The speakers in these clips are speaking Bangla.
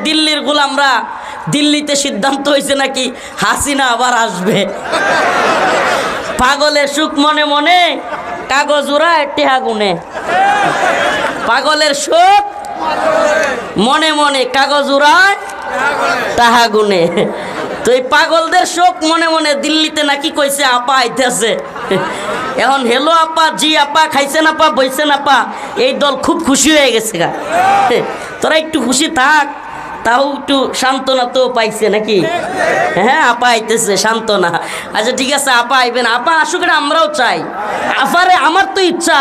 দিল্লির গোলামরা দিল্লিতে সিদ্ধান্ত হয়েছে নাকি হাসিনা আবার আসবে। পাগলের সুখ মনে মনে, কাগজ উড়ায় টেহা গুনে। পাগলের সুখ মনে মনে, কাগজ উড়ায় টাহা গুনে। তো এই পাগলদের শোক মনে মনে দিল্লিতে নাকি কইছে আপা আইতেছে। এখন হেলো আপা, জি আপা, খাইছেন আপা, বইছেন আপা, এই দল খুব খুশি হয়ে গেছে গা। তোরা একটু খুশি থাক, তাও একটু সান্ত্বনা তো পাইছে নাকি? হ্যাঁ, আপা আইতেছে, সান্ত্বনা। আচ্ছা ঠিক আছে, আপা আইবেন, আপা আসুক, এটা আমরাও চাই। আপারে আমার তো ইচ্ছা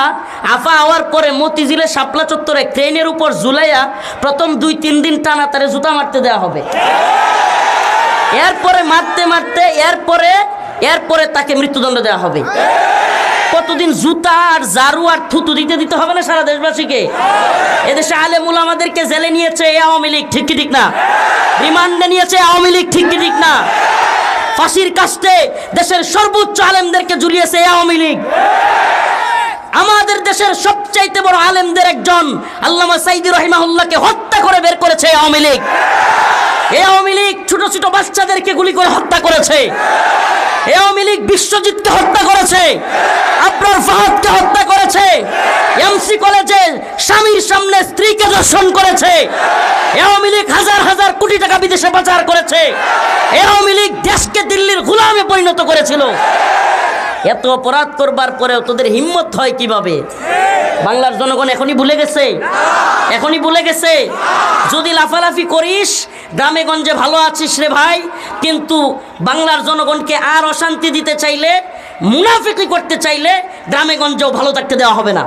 আপা আওয়ার পরে মতিঝিলে শাপলা চত্বরে ট্রেনের উপর ঝুলাইয়া প্রথম 2-3 দিন টানা তারে জুতা মারতে দেওয়া হবে। এরপরে মারতে মারতে এরপরে তাকে মৃত্যুদণ্ড দেওয়া হবে। কতদিন জুতা আর ঝাড়ু আর থুতু দিতে হবে না সারা দেশবাসীকে? এদেশে আলেম উলামাদেরকে জেলে নিয়েছে আওয়ামী লীগ, ঠিক কি ঠিক না? রিমান্ডে নিয়েছে আওয়ামী লীগ, ঠিক কি ঠিক না? ফাঁসির কাস্টে দেশের সর্বোচ্চ আলেমদেরকে ঝুলিয়েছে আওয়ামী লীগ। আমাদের দেশের সবচাইতে বড় আলেমদের একজন আল্লামা সাইদি রাহিমাহুল্লাহকে হত্যা করে বের করেছে আওয়ামী লীগ। এই আওয়ামী লীগ ছোট ছোট বাচ্চাদেরকে গুলি করে হত্যা করেছে। এই আওয়ামী লীগ বিশ্বজিৎকে হত্যা করেছে, আবরার ফাহাদকে হত্যা করেছে, এমসি কলেজে স্বামীর সামনে স্ত্রীকে ধর্ষণ করেছে। এই আওয়ামী লীগ হাজার হাজার কোটি টাকা বিদেশে পাচার করেছে। এই আওয়ামী লীগ দেশকে দিল্লির গোলামে পরিণত করেছিল। এত অপরাধ করবার পরেও তোদের হিম্মত হয় কিভাবে? বাংলার জনগণ এখনই ভুলে গেছে, এখনই ভুলে গেছে। যদি লাফালাফি করিস গ্রামে গঞ্জে ভালো আছিস রে ভাই, কিন্তু বাংলার জনগণকে আর অশান্তি দিতে চাইলে, মুনাফিকি করতে চাইলে গ্রামে গঞ্জেও ভালো থাকতে দেওয়া হবে না।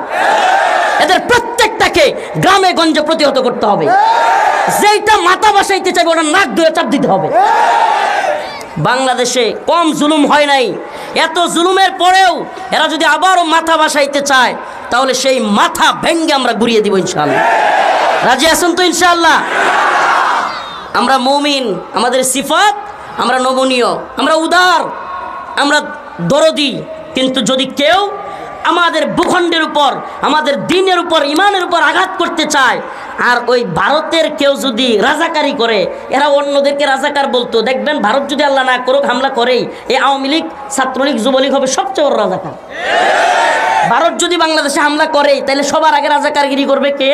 এদের প্রত্যেকটাকে গ্রামে গঞ্জে প্রতিহত করতে হবে। যেইটা মাথা বসাইতে চাইবে ওটা নাক ধরে চাপ দিতে হবে। বাংলাদেশে কম জুলুম হয় নাই। এত জুলুমের পরেও এরা যদি আবারও মাথা বসাইতে চায় তাহলে সেই মাথা ভেঙ্গে আমরা ঘুরিয়ে দিব ইনশাআল্লাহ। রাজি আছেন তো ইনশাআল্লাহ? আমরা মুমিন, আমাদের সিফাত, আমরা নমনীয়, আমরা উদার, আমরা দরদি। কিন্তু যদি কেউ আমাদের ভূখণ্ডের উপর, আমাদের দ্বীনের উপর, ইমানের উপর আঘাত করতে চায়, আর ওই ভারতের কেউ যদি রাজাকারি করে, এরা অন্যদেরকে রাজাকার বলতো, দেখবেন ভারত যদি আল্লাহ না করুক হামলা করেই এই আওয়ামী লীগ, ছাত্রলীগ, যুবলীগ হবে সবচেয়ে বড় রাজাকার। ভারত যদি বাংলাদেশে হামলা করে তাহলে সবার আগে রাজাকারগিরি করবে কে?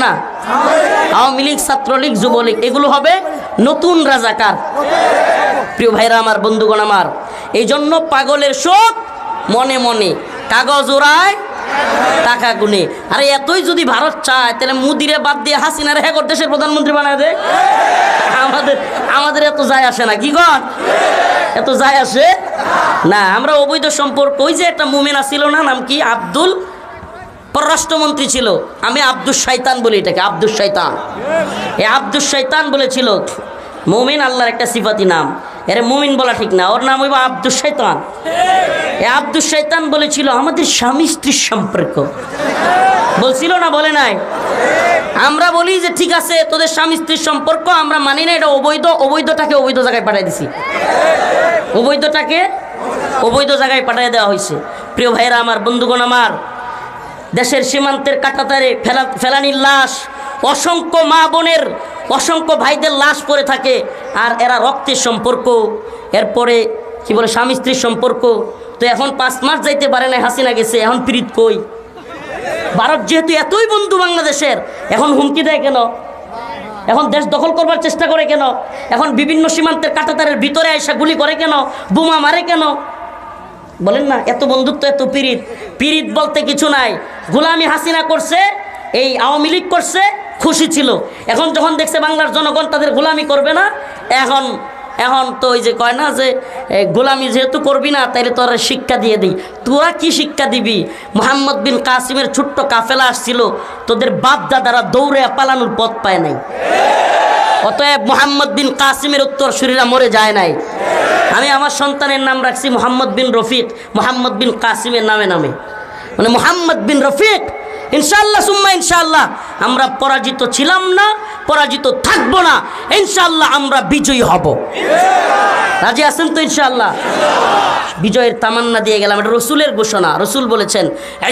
না, আওয়ামী লীগ, ছাত্রলীগ, যুবলীগ এগুলো হবে নতুন রাজাকার। প্রিয় ভাইরা আমার, বন্ধুগণ আমার, এই জন্য পাগলের শোক মনে মনে, কাগজ ওড়ায় টাকা গুনে। আরে এতই যদি ভারত চায় তাহলে মুদিরে বাদ দিয়ে হাসিনার হ্যাঁ দেশের প্রধানমন্ত্রী বানায় দে। আমাদের এত যায় আসে না, কি কর? এত যায় আসে না। আমরা অবৈধ সম্পর্ক, ওই যে একটা মুমিন ছিল না, নাম কি, আব্দুল, পররাষ্ট্রমন্ত্রী ছিল, আমি আব্দুল শয়তান বলি এটাকে, আব্দুল শয়তান। এই আব্দুল শয়তান বলেছিল মুমিন আল্লাহর একটা সিফাতি নাম, এর মুমিন বলা ঠিক না, ওর নাম হইব আব্দুল শয়তান। এই আব্দুল শয়তান বলেছিল আমাদের স্বামী স্ত্রীর সম্পর্ক, বলছিল না, বলে নাই? আমরা বলি যে ঠিক আছে তোদের স্বামী স্ত্রীর সম্পর্ক আমরা মানি না, এটা অবৈধ। অবৈধটাকে অবৈধ জায়গায় পাঠিয়ে দিছি, অবৈধটাকে অবৈধ জায়গায় পাঠিয়ে দেওয়া হয়েছে। প্রিয় ভাইরা আমার, বন্ধুগণ আমার, দেশের সীমান্তের কাঁটাতারে ফেলানির লাশ, অসংখ্য মা বোনের, অসংখ্য ভাইদের লাশ পড়ে থাকে, আর এরা রক্তের সম্পর্ক, এরপরে কি বলে স্বামী স্ত্রীর সম্পর্ক। তো এখন 5 মাস যাইতে পারে না, হাসিনা গেছে, এখন প্রীত কই? ভারত যেহেতু এতই বন্ধু বাংলাদেশের, এখন হুমকি দেয় কেন? এখন দেশ দখল করবার চেষ্টা করে কেন? এখন বিভিন্ন সীমান্তের কাঁটাতারের ভিতরে এসে গুলি করে কেন? বোমা মারে কেন? বলেন না, এত বন্ধুত্ব, এত পীড়িত। পীড়িত বলতে কিছু নাই। গোলামি হাসিনা করছে, এই আওয়ামী লীগ করছে, খুশি ছিল। এখন যখন দেখছে বাংলার জনগণ তাদের গোলামি করবে না, এখন তো ওই যে কয় না যে গোলামি যেহেতু করবি না তাইলে তোরা শিক্ষা দিয়ে দিই। তোরা কি শিক্ষা দিবি? মুহাম্মদ বিন কাসিমের ছোট্ট কাফেলা আসছিল, তোদের বাপ দাদারা দৌড়ে পালানোর পথ পায় নাই। অতএব মুহাম্মদ বিন কাসিমের উত্তরসূরিরা মরে যায় নাই। আমি আমার সন্তানের নাম রাখছি মুহাম্মদ বিন রফিক, মুহাম্মদ বিন কাসিমের নামে নামে, মানে মুহাম্মদ বিন রফিক। ইনশাআল্লাহ সুম্মা ইনশাআল্লাহ আমরা পরাজিত ছিলাম না, পরাজিত থাকবো না, ইনশাআল্লাহ আমরা বিজয়ী হব। রাজি আছেন তো ইনশাআল্লাহ? বিজয়ের তামান্না দিয়ে গেলাম। এটা রসুলের ঘোষণা। রসুল বলেছেন,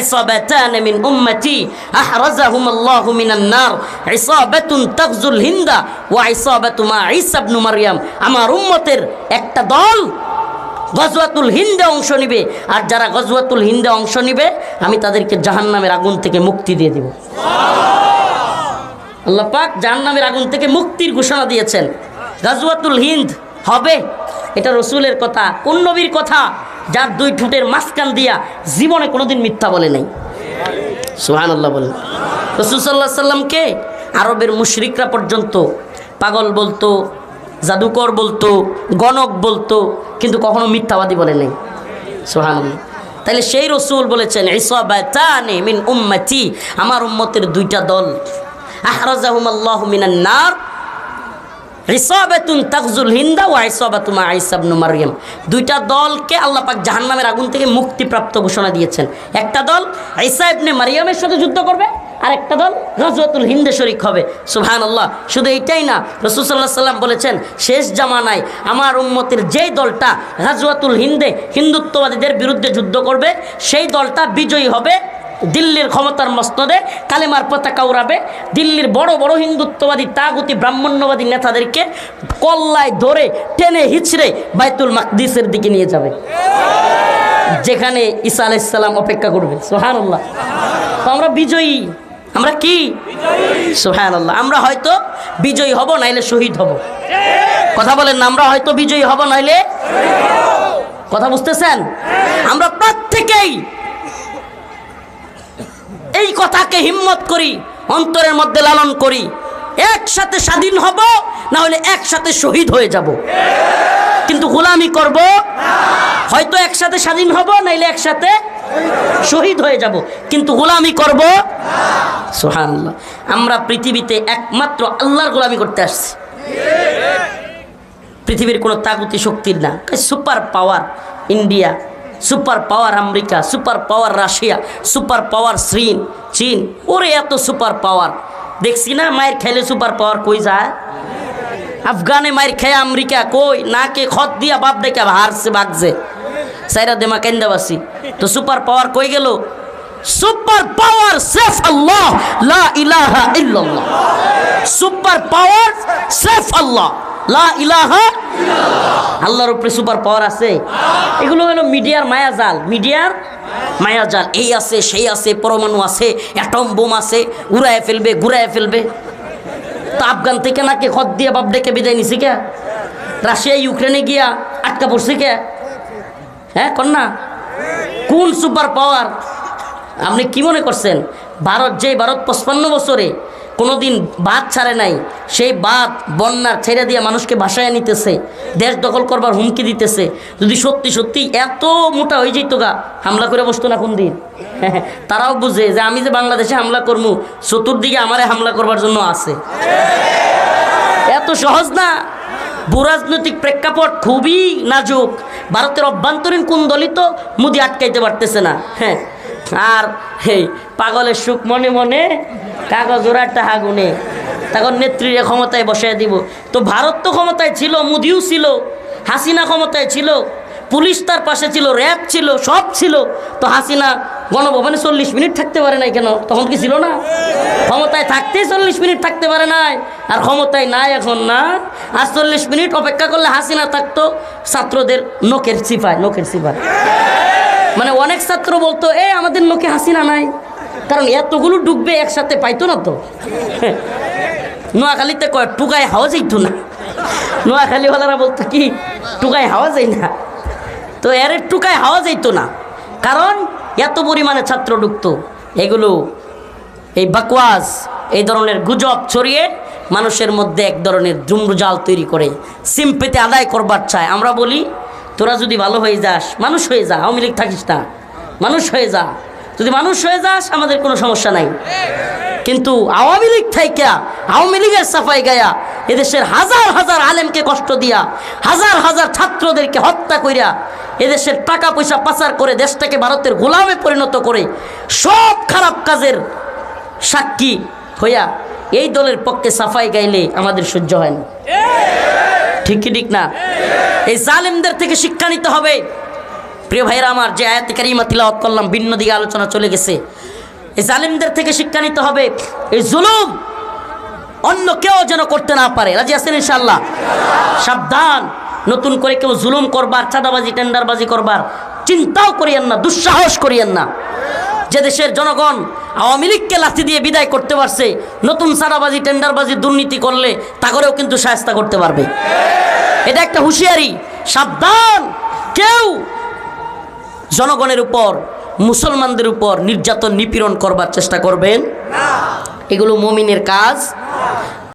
ইসাবাতান মিন উম্মতি আহরাজাহুমুল্লাহু মিনান নার, ইসাবাতুন তাগজুল হিন্দা ওয়া ইসাবাতু মা ঈসা ইবনে মারইয়াম। আমার উম্মতের একটা দল গজওয়াতুল হিন্দে অংশ নিবে, আর যারা গজওয়াতুল হিন্দে অংশ নিবে আমি তাদেরকে জাহান্নামের আগুন থেকে মুক্তি দিয়ে দিব। আল্লাহ পাক জাহান্নামের আগুন থেকে মুক্তির ঘোষণা দিয়েছেন। গজওয়াতুল হিন্দ হবে, এটা রসুলের কথা। কোন নবীর কথা? যার দুই ঠোঁটের মাঝখান দিয়া জীবনে কোনোদিন মিথ্যা বলে নাই। সুবহানাল্লাহ বলেন। রাসূল সাল্লাল্লাহু আলাইহি সাল্লামকে আরবের মুশরিকরা পর্যন্ত পাগল বলতো, জাদুকর বলতো, গণক বলতো, কিন্তু কখনো মিথ্যাবাদী বলে নাই। সুবহানাল্লাহ। তাহলে সেই রসুল বলেছেন, ইসাবাতানি মিন উম্মতি, আমার উম্মতের দুইটা দল, আহরাজাহুমুল্লাহু মিনান নার, ইসাবাতুন তাগজুল হিন্দা ওয়া ইসাবাতু মা ঈসা ইবনে মারইয়াম। দুইটা দলকে আল্লাহ পাক জাহান্নামের আগুন থেকে মুক্তিপ্রাপ্ত ঘোষণা দিয়েছেন। একটা দল ঈসা ইবনে মারইয়ামের সাথে যুদ্ধ করবে, আর একটা দল গজওয়াতুল হিন্দে শরীক হবে। সুবহানাল্লাহ। শুধু এইটাই না, রাসূল সাল্লাল্লাহু আলাইহি সাল্লাম বলেছেন, শেষ জামানায় আমার উম্মতের যেই দলটা গজওয়াতুল হিন্দে হিন্দুত্ববাদীদের বিরুদ্ধে যুদ্ধ করবে, সেই দলটা বিজয়ী হবে। দিল্লির ক্ষমতার মসনদে কালেমার পতাকা উড়াবে। দিল্লির বড় বড় হিন্দুত্ববাদী তাগুতি ব্রাহ্মণ্যবাদী নেতাদেরকে কল্লায় ধরে টেনে হিচড়ে বাইতুল মাকদিসের দিকে নিয়ে যাবে, যেখানে ঈসা আলাইহিস সালাম অপেক্ষা করবে। সুবহানাল্লাহ। তো আমরা বিজয়ী। আমরা কি? সুবহানাল্লাহ। আমরা হয়তো বিজয়ী হব, নাইলে শহীদ হব। কথা বলেন না, আমরা হয়তো বিজয়ী হব, নাইলে। কথা বুঝতেছেন? আমরা প্রত্যেকেই এই কথাকে হিম্মত করি, অন্তরের মধ্যে লালন করি, একসাথে স্বাধীন হব, না হলে একসাথে শহীদ হয়ে যাব। কিন্তু গোলামি করব, হয়তো একসাথে স্বাধীন হব, নাইলে একসাথে শহীদ হয়ে যাব, কিন্তু গোলামি করব। সুবহানাল্লাহ। আমরা পৃথিবীতে একমাত্র আল্লাহর গোলামি করতে আসছি, পৃথিবীর কোনো তাগুতি শক্তির না। Super power India, super power America, super power Russia, super power চীন, ওরে এত সুপার পাওয়ার দেখছি না। মায়ের খেলে সুপার পাওয়ার কই যায়? আফগানে মায়ের খেয়ে আমেরিকা কই? নাকে খত দিয়া বাপ ডেকে হারছে, বাগছে, সাইরা দেমা কেন্দাবাসী। তো সুপার পাওয়ার কই গেল? সুপার পাওয়ার সির্ফ আল্লাহ, লা ইলাহা ইল্লাল্লাহ। সুপার পাওয়ার সির্ফ আল্লাহ, লা ইলাহা ইল্লাল্লাহ। আল্লাহর উপরে সুপার পাওয়ার আছে। এগুলো হলো মিডিয়ার মায়াজাল, মিডিয়ার মায়াজাল। এই আছে, সেই আছে, পরমাণু আছে, অ্যাটম বোম আছে, উড়ায় ফেলবে, ঘুরায় ফেলবে। তো আফগান থেকে নাকি খত দিয়ে বাপ ডেকে বিদায় নিছি কে? রাশিয়া ইউক্রেনে গিয়া আটকা পড়ছি কে? হ্যাঁ কন্যা, কোন সুপার পাওয়ার? আপনি কি মনে করছেন ভারত, যে ভারত 55 বছরে কোনোদিন বাদ ছাড়ে নাই, সেই বাদ বন্যার ছেড়ে দিয়ে মানুষকে ভাসায় নিতেছে, দেশ দখল করবার হুমকি দিতেছে। যদি সত্যি সত্যি এত মোটা হয়ে যেত গা, হামলা করে বসতো না কোন দিন? তারাও বুঝে যে আমি যে বাংলাদেশে হামলা করবো, চতুর্দিকে আমারে হামলা করবার জন্য আছে। এত সহজ না। ভূরাজনৈতিক প্রেক্ষাপট খুবই নাজুক। ভারতের অভ্যন্তরীণ কোন দলই তো মোদি আটকাইতে পারতেছে না। হ্যাঁ, আর এই পাগলের সুখ মনে মনে, কাগজ ওরা টাহা গুনে, তখন নেত্রীর ক্ষমতায় বসায় দিব। তো ভারত তো ক্ষমতায় ছিল, মোদিও ছিল, হাসিনা ক্ষমতায় ছিল, পুলিশ তার পাশে ছিল, র্যাব ছিল, সব ছিল। তো হাসিনা গণভবনে 40 মিনিট থাকতে পারে নাই কেন? তখন কি ছিল না? ক্ষমতায় থাকতেই 40 মিনিট থাকতে পারে নাই, আর ক্ষমতায় নাই এখন না। আর 40 মিনিট অপেক্ষা করলে হাসিনা থাকতো ছাত্রদের নখের চিপায়। মানে অনেক ছাত্র বলতো, আমাদের নখে হাসিনা নাই, কারণ এতগুলো ডুববে একসাথে পাইতো না। তো নোয়াখালীতে কয় টুকায় হাওয়া যাইতো না। নোয়াখালীওয়ালারা বলতো কি, টুকায় হাওয়া যায় না। তো এর টুকায় হাওয়া যাইতো না, কারণ এত পরিমাণে ছাত্র ঢুকতো। এগুলো এই বাকওয়াজ, এই ধরনের গুজব ছড়িয়ে মানুষের মধ্যে এক ধরনের জুমরুজাল তৈরি করে সিম্পেতে আদায় করবার চায়। আমরা বলি, তোরা যদি ভালো হয়ে যাস, মানুষ হয়ে যা, আওয়ামী লীগ থাকিস না, মানুষ হয়ে যা। যদি মানুষ হয়ে যাস আমাদের কোনো সমস্যা নাই। কিন্তু আওয়ামী লীগ থাইকা, আওয়ামী লীগের সাফাই গায়া, এদেশের হাজার হাজার আলেমকে কষ্ট দিয়া, হাজার হাজার ছাত্রদেরকে হত্যা কইরা, এদেশের টাকা পয়সা পাচার করে দেশটাকে ভারতের গোলামে পরিণত করে, সব খারাপ কাজের সাক্ষী হইয়া এই দলের পক্ষে সাফাই গাইলে আমাদের সহ্য হয় না। ঠিক কি ঠিক না? এই জালেমদের থেকে শিক্ষা নিতে হবে। প্রিয় ভাইরা আমার, যে আয়াত কারিমা তিলাওয়াত করলাম ভিন্ন দিকে আলোচনা চলে গেছে। এই জালেমদের থেকে শিক্ষা নিতে হবে। এই জুলুম অন্য কেউ যেন করতে না পারে। রাজি আছেন ইনশাআল্লাহ? সাবধান, নতুন করে কেউ জুলুম করবার, চাঁদাবাজি টেন্ডারবাজি করবার চিন্তাও করিয়েন না, দুঃসাহস করিয়েন না। যে দেশের জনগণ আওয়ামী লীগকে লাথি দিয়ে বিদায় করতে পারছে, নতুন চাঁদাবাজি টেন্ডারবাজি দুর্নীতি করলে তা করেও কিন্তু শায়েস্তা করতে পারবে। এটা একটা হুঁশিয়ারি, সাবধান। কেউ জনগণের উপর, মুসলমানদের উপর নির্যাতন নিপীড়ন করবার চেষ্টা করবেন না। এগুলো মুমিনের কাজ